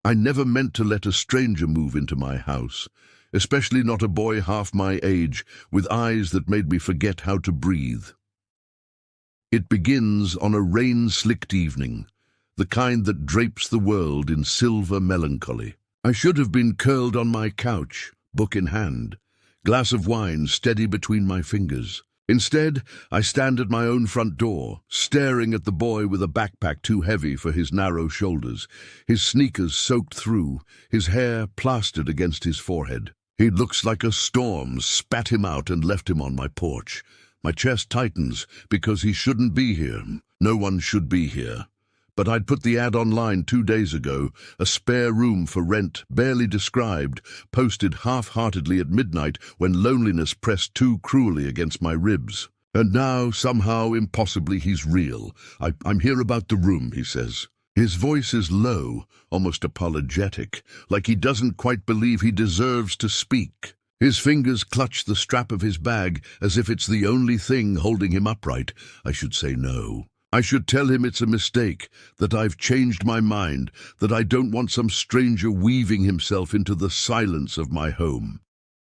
I never meant to let a stranger move into my house, especially not a boy half my age with eyes that made me forget how to breathe. It begins on a rain-slicked evening, the kind that drapes the world in silver melancholy. I should have been curled on my couch, book in hand, glass of wine steady between my fingers. Instead, I stand at my own front door, staring at the boy with a backpack too heavy for his narrow shoulders, his sneakers soaked through, his hair plastered against his forehead. He looks like a storm spat him out and left him on my porch. My chest tightens because he shouldn't be here. No one should be here. But I'd put the ad online 2 days ago, a spare room for rent, barely described, posted half-heartedly at midnight when loneliness pressed too cruelly against my ribs. And now, somehow, impossibly, he's real. I'm here about the room, he says. His voice is low, almost apologetic, like he doesn't quite believe he deserves to speak. His fingers clutch the strap of his bag as if it's the only thing holding him upright. I should say no. I should tell him it's a mistake, that I've changed my mind, that I don't want some stranger weaving himself into the silence of my home.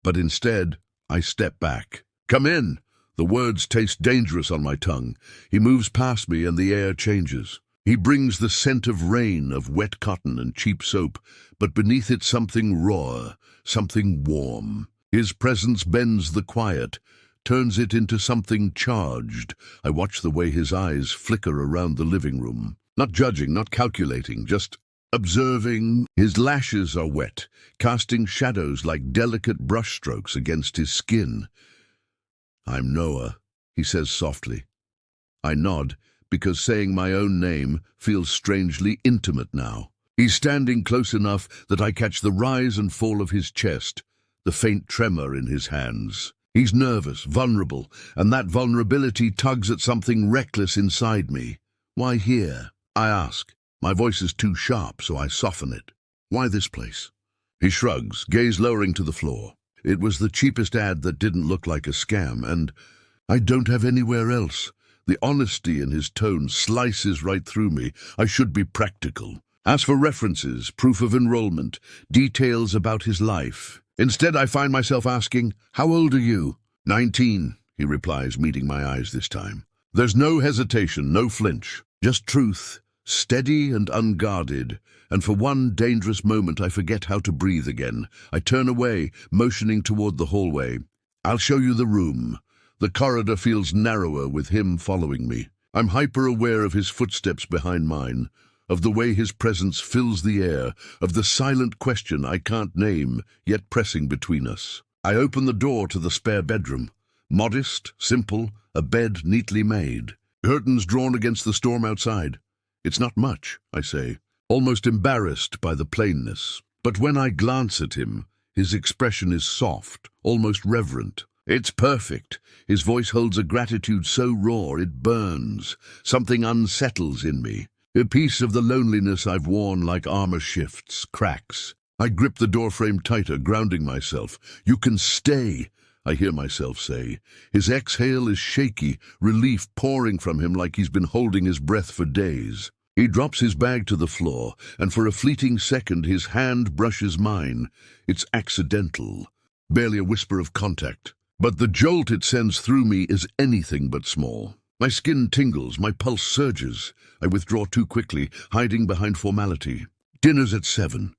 But instead, I step back. Come in! The words taste dangerous on my tongue. He moves past me and the air changes. He brings the scent of rain, of wet cotton and cheap soap, but beneath it something raw, something warm. His presence bends the quiet, turns it into something charged. I watch the way his eyes flicker around the living room. Not judging, not calculating, just observing. His lashes are wet, casting shadows like delicate brushstrokes against his skin. I'm Noah, he says softly. I nod, because saying my own name feels strangely intimate now. He's standing close enough that I catch the rise and fall of his chest, the faint tremor in his hands. He's nervous, vulnerable, and that vulnerability tugs at something reckless inside me. Why here? I ask. My voice is too sharp, so I soften it. Why this place? He shrugs, gaze lowering to the floor. It was the cheapest ad that didn't look like a scam, and I don't have anywhere else. The honesty in his tone slices right through me. I should be practical. Ask for references, proof of enrollment, details about his life. Instead, I find myself asking, "How old are you?" 19, he replies, meeting my eyes this time. There's no hesitation, no flinch, just truth, steady and unguarded, and for one dangerous moment I forget how to breathe again. I turn away, motioning toward the hallway. I'll show you the room. The corridor feels narrower with him following me. I'm hyper-aware of his footsteps behind mine, of the way his presence fills the air, of the silent question I can't name, yet pressing between us. I open the door to the spare bedroom. Modest, simple, a bed neatly made. Curtains drawn against the storm outside. It's not much, I say, almost embarrassed by the plainness. But when I glance at him, his expression is soft, almost reverent. It's perfect. His voice holds a gratitude so raw it burns. Something unsettles in me. A piece of the loneliness I've worn like armor shifts, cracks. I grip the doorframe tighter, grounding myself. You can stay, I hear myself say. His exhale is shaky, relief pouring from him like he's been holding his breath for days. He drops his bag to the floor, and for a fleeting second his hand brushes mine. It's accidental, barely a whisper of contact. But the jolt it sends through me is anything but small. My skin tingles, my pulse surges. I withdraw too quickly, hiding behind formality. Dinner's at 7.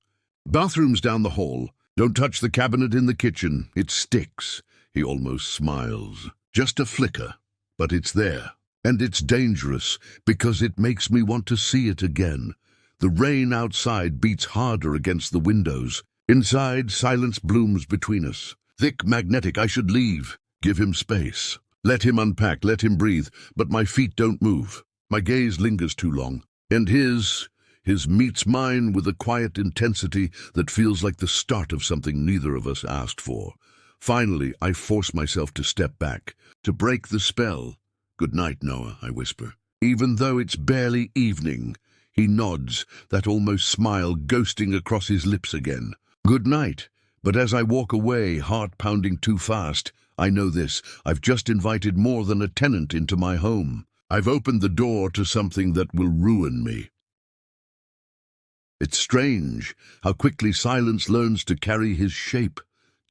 Bathroom's down the hall. Don't touch the cabinet in the kitchen. It sticks. He almost smiles. Just a flicker, but it's there. And it's dangerous, because it makes me want to see it again. The rain outside beats harder against the windows. Inside, silence blooms between us. Thick, magnetic, I should leave. Give him space. Let him unpack, let him breathe, but my feet don't move. My gaze lingers too long. And his meets mine with a quiet intensity that feels like the start of something neither of us asked for. Finally, I force myself to step back, to break the spell. "Good night, Noah," I whisper. Even though it's barely evening, he nods, that almost smile ghosting across his lips again. Good night. But as I walk away, heart pounding too fast, I know this: I've just invited more than a tenant into my home. I've opened the door to something that will ruin me. It's strange how quickly silence learns to carry his shape.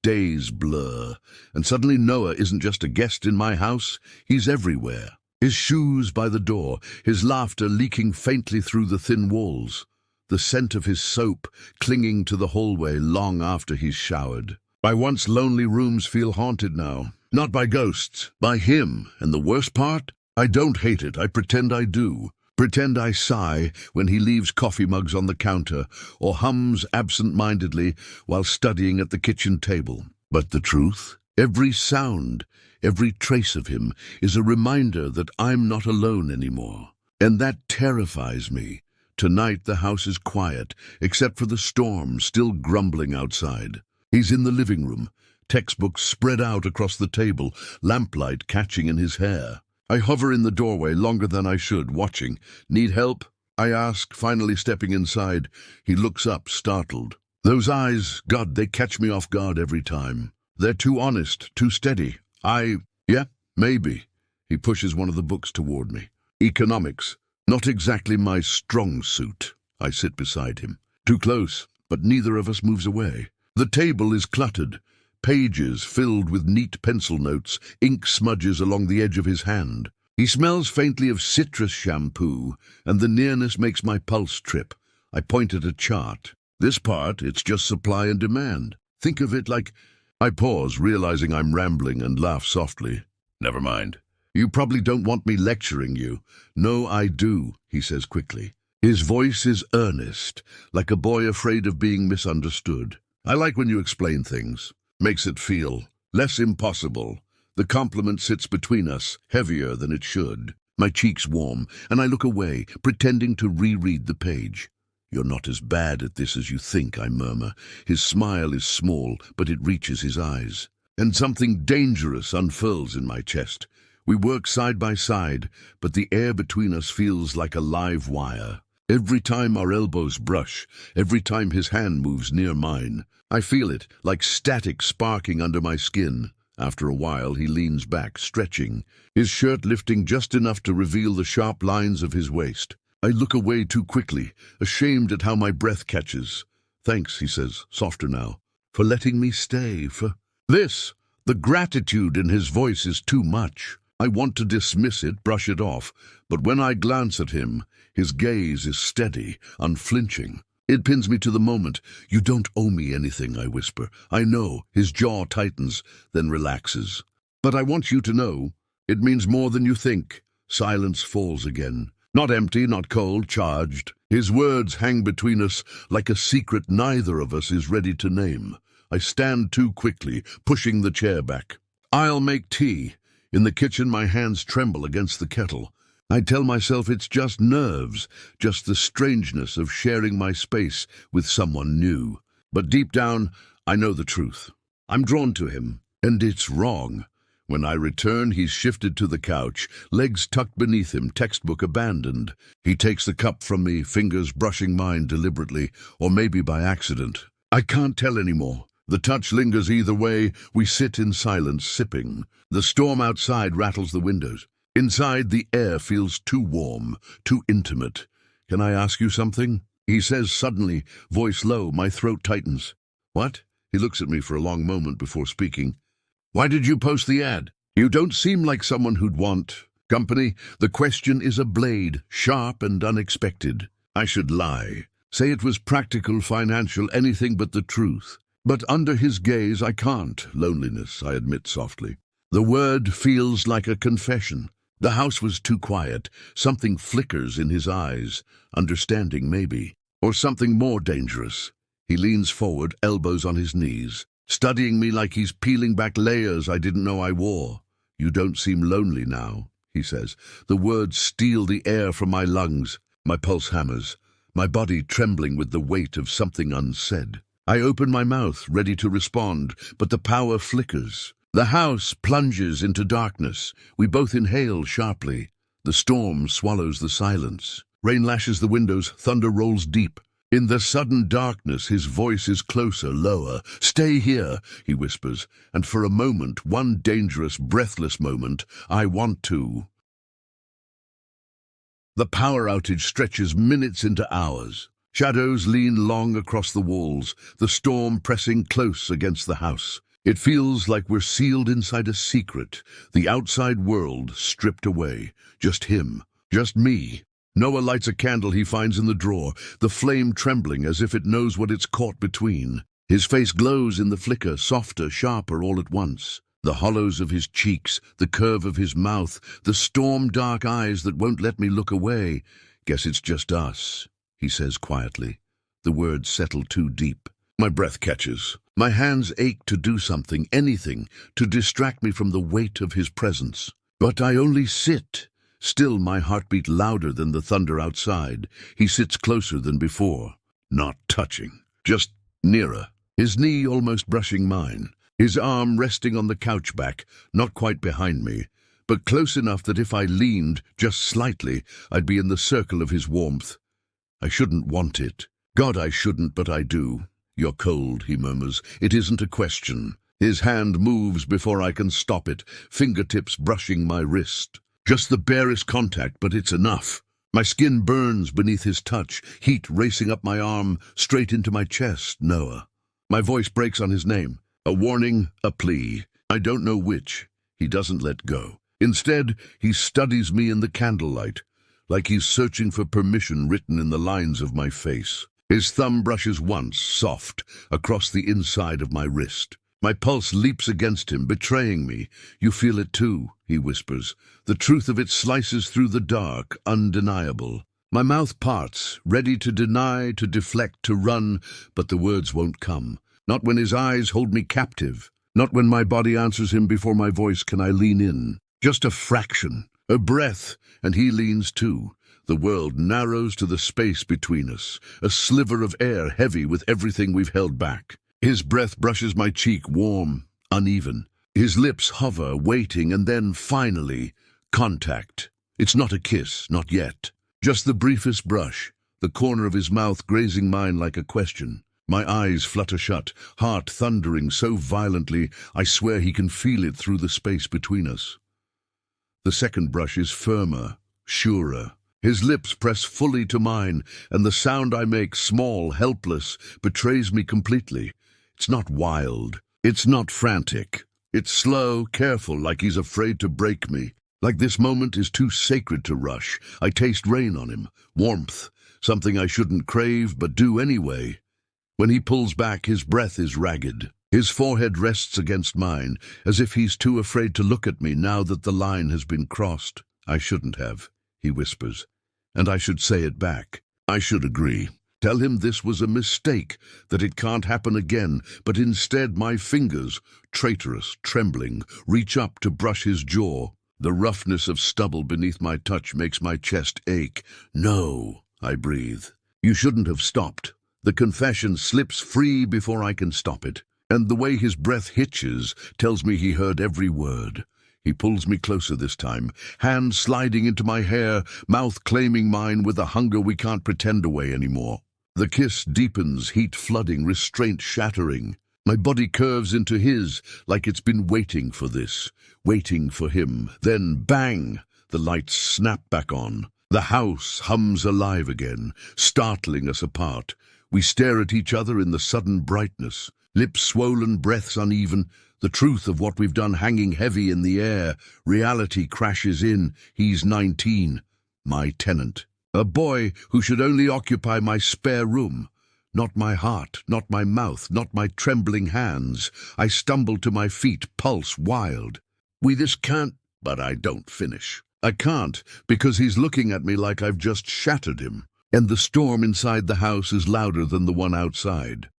Days blur, and suddenly Noah isn't just a guest in my house, he's everywhere. His shoes by the door, his laughter leaking faintly through the thin walls, the scent of his soap clinging to the hallway long after he's showered. My once lonely rooms feel haunted now, not by ghosts, by him, and the worst part? I don't hate it, I pretend I do. Pretend I sigh when he leaves coffee mugs on the counter or hums absent-mindedly while studying at the kitchen table. But the truth? Every sound, every trace of him is a reminder that I'm not alone anymore. And that terrifies me. Tonight the house is quiet, except for the storm still grumbling outside. He's in the living room, textbooks spread out across the table, lamplight catching in his hair. I hover in the doorway longer than I should, watching. Need help? I ask, finally stepping inside. He looks up, startled. Those eyes, God, they catch me off guard every time. They're too honest, too steady. Yeah, maybe. He pushes one of the books toward me. Economics. Not exactly my strong suit. I sit beside him. Too close, but neither of us moves away. The table is cluttered. Pages filled with neat pencil notes, ink smudges along the edge of his hand. He smells faintly of citrus shampoo, and the nearness makes my pulse trip. I point at a chart. This part, it's just supply and demand. Think of it like... I pause, realizing I'm rambling, and laugh softly. Never mind. You probably don't want me lecturing you. No, I do, he says quickly. His voice is earnest, like a boy afraid of being misunderstood. I like when you explain things. Makes it feel less impossible. The compliment sits between us, heavier than it should. My cheeks warm, and I look away, pretending to reread the page. You're not as bad at this as you think, I murmur. His smile is small, but it reaches his eyes. And something dangerous unfurls in my chest. We work side by side, but the air between us feels like a live wire. Every time our elbows brush, every time his hand moves near mine, I feel it, like static sparking under my skin. After a while, he leans back, stretching, his shirt lifting just enough to reveal the sharp lines of his waist. I look away too quickly, ashamed at how my breath catches. Thanks, he says, softer now, for letting me stay, for this. The gratitude in his voice is too much. I want to dismiss it, brush it off, but when I glance at him, his gaze is steady, unflinching. It pins me to the moment. You don't owe me anything, I whisper. I know. His jaw tightens, then relaxes. But I want you to know, it means more than you think. Silence falls again. Not empty, not cold, charged. His words hang between us like a secret neither of us is ready to name. I stand too quickly, pushing the chair back. I'll make tea. In the kitchen, my hands tremble against the kettle. I tell myself it's just nerves, just the strangeness of sharing my space with someone new. But deep down, I know the truth. I'm drawn to him, and it's wrong. When I return, he's shifted to the couch, legs tucked beneath him, textbook abandoned. He takes the cup from me, fingers brushing mine deliberately, or maybe by accident. I can't tell anymore. The touch lingers either way. We sit in silence, sipping. The storm outside rattles the windows. Inside, the air feels too warm, too intimate. Can I ask you something? He says suddenly, voice low, my throat tightens. What? He looks at me for a long moment before speaking. Why did you post the ad? You don't seem like someone who'd want company. The question is a blade, sharp and unexpected. I should lie. Say it was practical, financial, anything but the truth. But under his gaze, I can't. Loneliness, I admit softly. The word feels like a confession. The house was too quiet. Something flickers in his eyes. Understanding, maybe. Or something more dangerous. He leans forward, elbows on his knees, studying me like he's peeling back layers I didn't know I wore. You don't seem lonely now, he says. The words steal the air from my lungs. My pulse hammers, my body trembling with the weight of something unsaid. I open my mouth, ready to respond, but the power flickers. The house plunges into darkness. We both inhale sharply. The storm swallows the silence. Rain lashes the windows, thunder rolls deep. In the sudden darkness, his voice is closer, lower. Stay here, he whispers, and for a moment, one dangerous, breathless moment, I want to. The power outage stretches minutes into hours. Shadows lean long across the walls, the storm pressing close against the house. It feels like we're sealed inside a secret, the outside world stripped away. Just him, just me. Noah lights a candle he finds in the drawer, the flame trembling as if it knows what it's caught between. His face glows in the flicker, softer, sharper all at once. The hollows of his cheeks, the curve of his mouth, the storm-dark eyes that won't let me look away. "Guess it's just us," he says quietly. The words settle too deep. My breath catches. My hands ache to do something, anything, to distract me from the weight of his presence. But I only sit. Still, my heartbeat louder than the thunder outside. He sits closer than before. Not touching, just nearer. His knee almost brushing mine. His arm resting on the couch back, not quite behind me, but close enough that if I leaned just slightly, I'd be in the circle of his warmth. I shouldn't want it. God, I shouldn't, but I do. "You're cold," he murmurs. "It isn't a question." His hand moves before I can stop it, fingertips brushing my wrist. Just the barest contact, but it's enough. My skin burns beneath his touch, heat racing up my arm, straight into my chest. Noah. My voice breaks on his name. A warning, a plea. I don't know which. He doesn't let go. Instead, he studies me in the candlelight, like he's searching for permission written in the lines of my face. His thumb brushes once, soft, across the inside of my wrist. My pulse leaps against him, betraying me. "You feel it too," he whispers. The truth of it slices through the dark, undeniable. My mouth parts, ready to deny, to deflect, to run, but the words won't come. Not when his eyes hold me captive. Not when my body answers him before my voice can I lean in. Just a fraction, a breath, and he leans too. The world narrows to the space between us, a sliver of air heavy with everything we've held back. His breath brushes my cheek, warm, uneven. His lips hover, waiting, and then, finally, contact. It's not a kiss, not yet. Just the briefest brush, the corner of his mouth grazing mine like a question. My eyes flutter shut, heart thundering so violently I swear he can feel it through the space between us. The second brush is firmer, surer. His lips press fully to mine, and the sound I make, small, helpless, betrays me completely. It's not wild. It's not frantic. It's slow, careful, like he's afraid to break me. Like this moment is too sacred to rush. I taste rain on him, warmth, something I shouldn't crave but do anyway. When he pulls back, his breath is ragged. His forehead rests against mine, as if he's too afraid to look at me now that the line has been crossed. "I shouldn't have," he whispers. And I should say it back. I should agree. Tell him this was a mistake, that it can't happen again, but instead my fingers, traitorous, trembling, reach up to brush his jaw. The roughness of stubble beneath my touch makes my chest ache. "No," I breathe. "You shouldn't have stopped." The confession slips free before I can stop it, and the way his breath hitches tells me he heard every word. He pulls me closer this time, hand sliding into my hair, mouth claiming mine with a hunger we can't pretend away anymore. The kiss deepens, heat flooding, restraint shattering. My body curves into his, like it's been waiting for this, waiting for him. Then, bang! The lights snap back on. The house hums alive again, startling us apart. We stare at each other in the sudden brightness, lips swollen, breaths uneven, the truth of what we've done hanging heavy in the air. Reality crashes in. He's 19, my tenant. A boy who should only occupy my spare room. Not my heart, not my mouth, not my trembling hands. I stumble to my feet, pulse wild. This can't, but I don't finish. I can't, because he's looking at me like I've just shattered him. And the storm inside the house is louder than the one outside.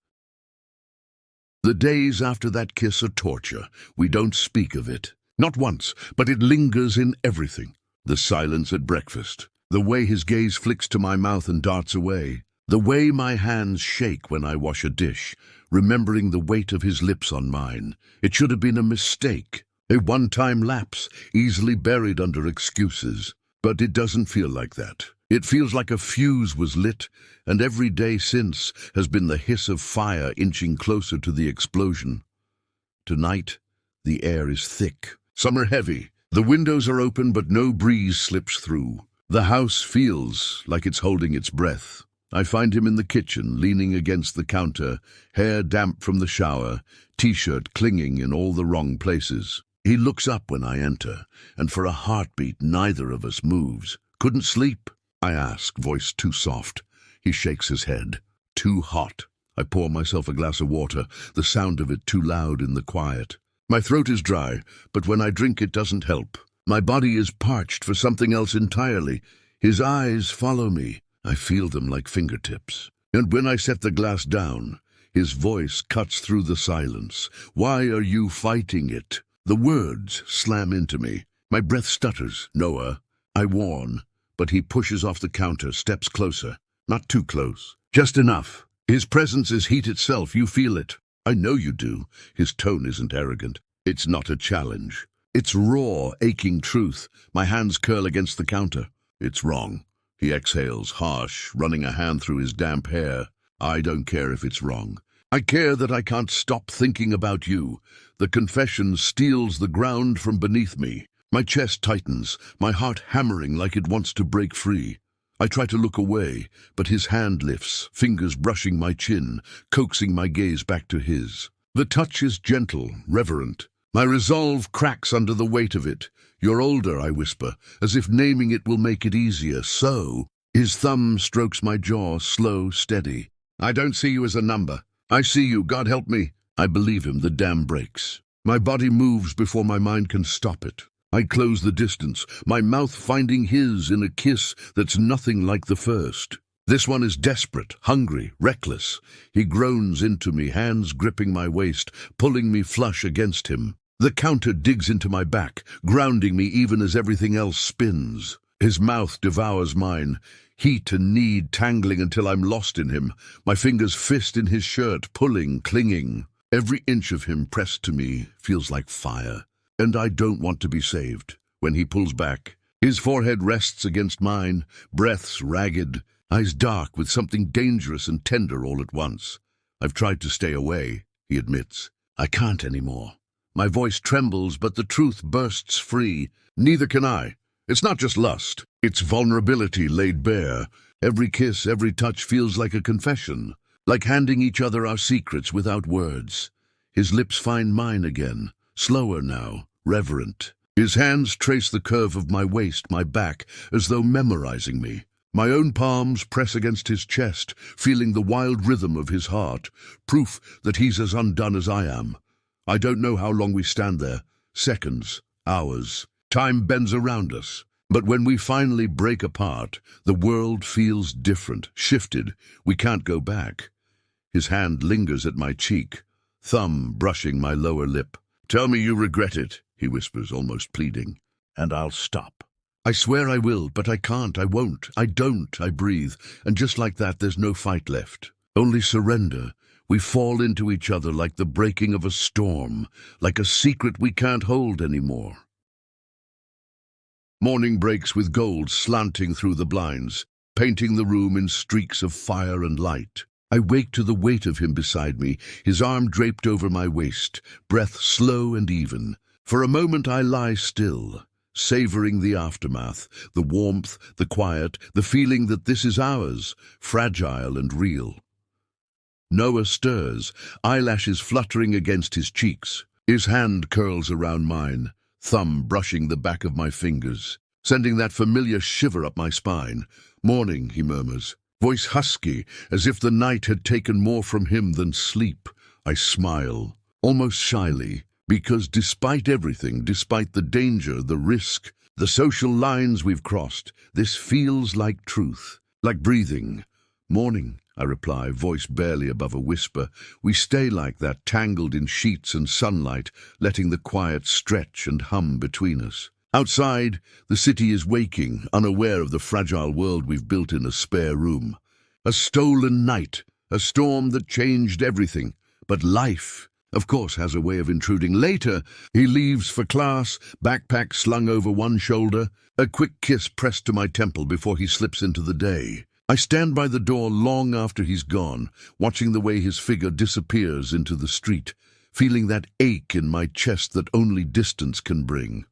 The days after that kiss are torture. We don't speak of it. Not once, but it lingers in everything. The silence at breakfast. The way his gaze flicks to my mouth and darts away. The way my hands shake when I wash a dish, remembering the weight of his lips on mine. It should have been a mistake. A one-time lapse, easily buried under excuses. But it doesn't feel like that. It feels like a fuse was lit, and every day since has been the hiss of fire inching closer to the explosion. Tonight, the air is thick. Some are heavy. The windows are open, but no breeze slips through. The house feels like it's holding its breath. I find him in the kitchen, leaning against the counter, hair damp from the shower, t-shirt clinging in all the wrong places. He looks up when I enter, and for a heartbeat neither of us moves. "Couldn't sleep?" I ask, voice too soft. He shakes his head. "Too hot." I pour myself a glass of water, the sound of it too loud in the quiet. My throat is dry, but when I drink it doesn't help. My body is parched for something else entirely. His eyes follow me. I feel them like fingertips. And when I set the glass down, his voice cuts through the silence. "Why are you fighting it?" The words slam into me. My breath stutters. "Noah." I warn, but he pushes off the counter, steps closer. Not too close. Just enough. His presence is heat itself. You feel it. I know you do. His tone isn't arrogant. It's not a challenge. It's raw, aching truth. My hands curl against the counter. "It's wrong." He exhales, harsh, running a hand through his damp hair. "I don't care if it's wrong. I care that I can't stop thinking about you." The confession steals the ground from beneath me. My chest tightens, my heart hammering like it wants to break free. I try to look away, but his hand lifts, fingers brushing my chin, coaxing my gaze back to his. The touch is gentle, reverent. My resolve cracks under the weight of it. "You're older," I whisper, as if naming it will make it easier. "So?" His thumb strokes my jaw, slow, steady. "I don't see you as a number. I see you, God help me." I believe him, the dam breaks. My body moves before my mind can stop it. I close the distance, my mouth finding his in a kiss that's nothing like the first. This one is desperate, hungry, reckless. He groans into me, hands gripping my waist, pulling me flush against him. The counter digs into my back, grounding me even as everything else spins. His mouth devours mine, heat and need tangling until I'm lost in him. My fingers fist in his shirt, pulling, clinging. Every inch of him pressed to me feels like fire. And I don't want to be saved. When he pulls back, his forehead rests against mine, breaths ragged, eyes dark with something dangerous and tender all at once. "I've tried to stay away," he admits. "I can't anymore." My voice trembles, but the truth bursts free. Neither can I. It's not just lust. It's vulnerability laid bare. Every kiss, every touch feels like a confession, like handing each other our secrets without words. His lips find mine again, slower now, reverent. His hands trace the curve of my waist, my back, as though memorizing me. My own palms press against his chest, feeling the wild rhythm of his heart, proof that he's as undone as I am. I don't know how long we stand there. Seconds, hours. Time bends around us. But when we finally break apart, the world feels different, shifted. We can't go back. His hand lingers at my cheek, thumb brushing my lower lip. "Tell me you regret it," he whispers, almost pleading, "and I'll stop." I swear I will, but I can't, I won't, I don't, I breathe. And just like that, there's no fight left. Only surrender. We fall into each other like the breaking of a storm, like a secret we can't hold anymore. Morning breaks with gold slanting through the blinds, painting the room in streaks of fire and light. I wake to the weight of him beside me, his arm draped over my waist, breath slow and even. For a moment I lie still, savoring the aftermath, the warmth, the quiet, the feeling that this is ours, fragile and real. Noah stirs, eyelashes fluttering against his cheeks. His hand curls around mine, thumb brushing the back of my fingers, sending that familiar shiver up my spine. "Morning," he murmurs, voice husky, as if the night had taken more from him than sleep. I smile, almost shyly, because despite everything, despite the danger, the risk, the social lines we've crossed, this feels like truth, like breathing. "Morning," I reply, voice barely above a whisper. We stay like that, tangled in sheets and sunlight, letting the quiet stretch and hum between us. Outside, the city is waking, unaware of the fragile world we've built in a spare room. A stolen night, a storm that changed everything. But life, of course, has a way of intruding. Later, he leaves for class, backpack slung over one shoulder, a quick kiss pressed to my temple before he slips into the day. I stand by the door long after he's gone, watching the way his figure disappears into the street, feeling that ache in my chest that only distance can bring.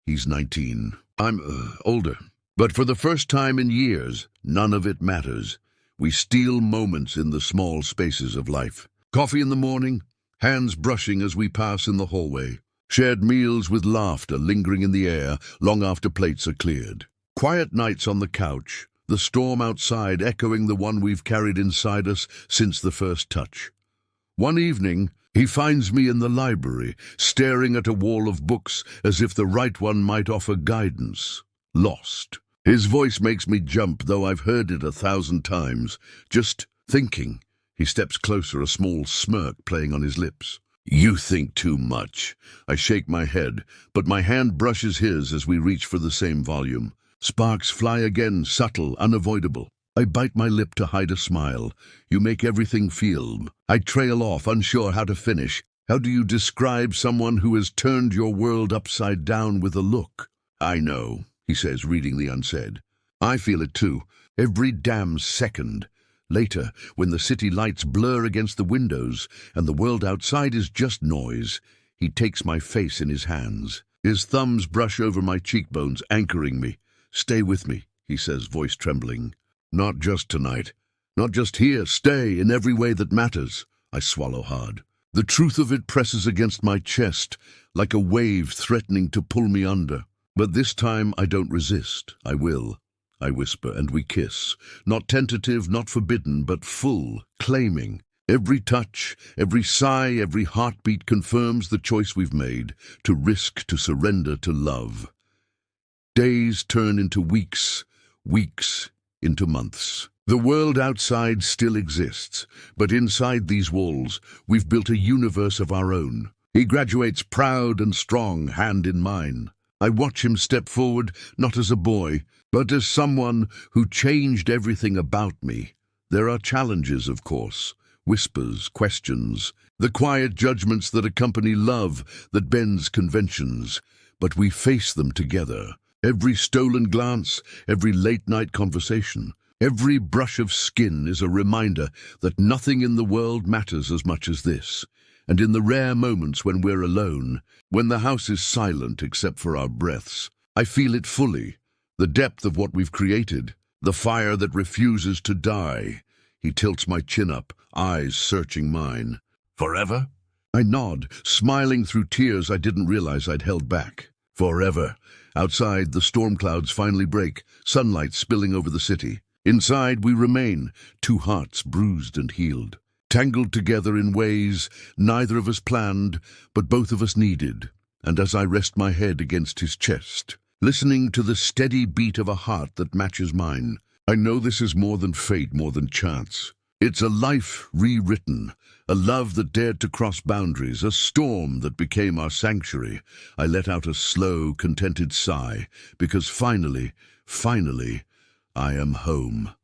He's 19. I'm older. But for the first time in years, none of it matters. We steal moments in the small spaces of life. Coffee in the morning, hands brushing as we pass in the hallway. Shared meals with laughter lingering in the air long after plates are cleared. Quiet nights on the couch, the storm outside echoing the one we've carried inside us since the first touch. One evening, he finds me in the library, staring at a wall of books as if the right one might offer guidance. Lost. His voice makes me jump, though I've heard it 1,000 times. Just thinking. He steps closer, a small smirk playing on his lips. You think too much. I shake my head, but my hand brushes his as we reach for the same volume. Sparks fly again, subtle, unavoidable. I bite my lip to hide a smile. You make everything feel. I trail off, unsure how to finish. How do you describe someone who has turned your world upside down with a look? I know, he says, reading the unsaid. I feel it too, every damn second. Later, when the city lights blur against the windows and the world outside is just noise, he takes my face in his hands. His thumbs brush over my cheekbones, anchoring me. Stay with me, he says, voice trembling. Not just tonight. Not just here. Stay in every way that matters. I swallow hard. The truth of it presses against my chest, like a wave threatening to pull me under. But this time I don't resist. I will. I whisper, and we kiss. Not tentative, not forbidden, but full, claiming. Every touch, every sigh, every heartbeat confirms the choice we've made, to risk, to surrender, to love. Days turn into weeks, weeks into months. The world outside still exists, but inside these walls, we've built a universe of our own. He graduates proud and strong, hand in mine. I watch him step forward, not as a boy, but as someone who changed everything about me. There are challenges, of course, whispers, questions, the quiet judgments that accompany love that bends conventions, but we face them together. Every stolen glance, every late-night conversation, every brush of skin is a reminder that nothing in the world matters as much as this. And in the rare moments when we're alone, when the house is silent except for our breaths, I feel it fully, the depth of what we've created, the fire that refuses to die. He tilts my chin up, eyes searching mine. Forever? I nod, smiling through tears I didn't realize I'd held back. Forever. Outside, the storm clouds finally break, sunlight spilling over the city. Inside, we remain, two hearts bruised and healed. Tangled together in ways neither of us planned, but both of us needed. And as I rest my head against his chest, listening to the steady beat of a heart that matches mine, I know this is more than fate, more than chance. It's a life rewritten, a love that dared to cross boundaries, a storm that became our sanctuary. I let out a slow, contented sigh, because finally, I am home.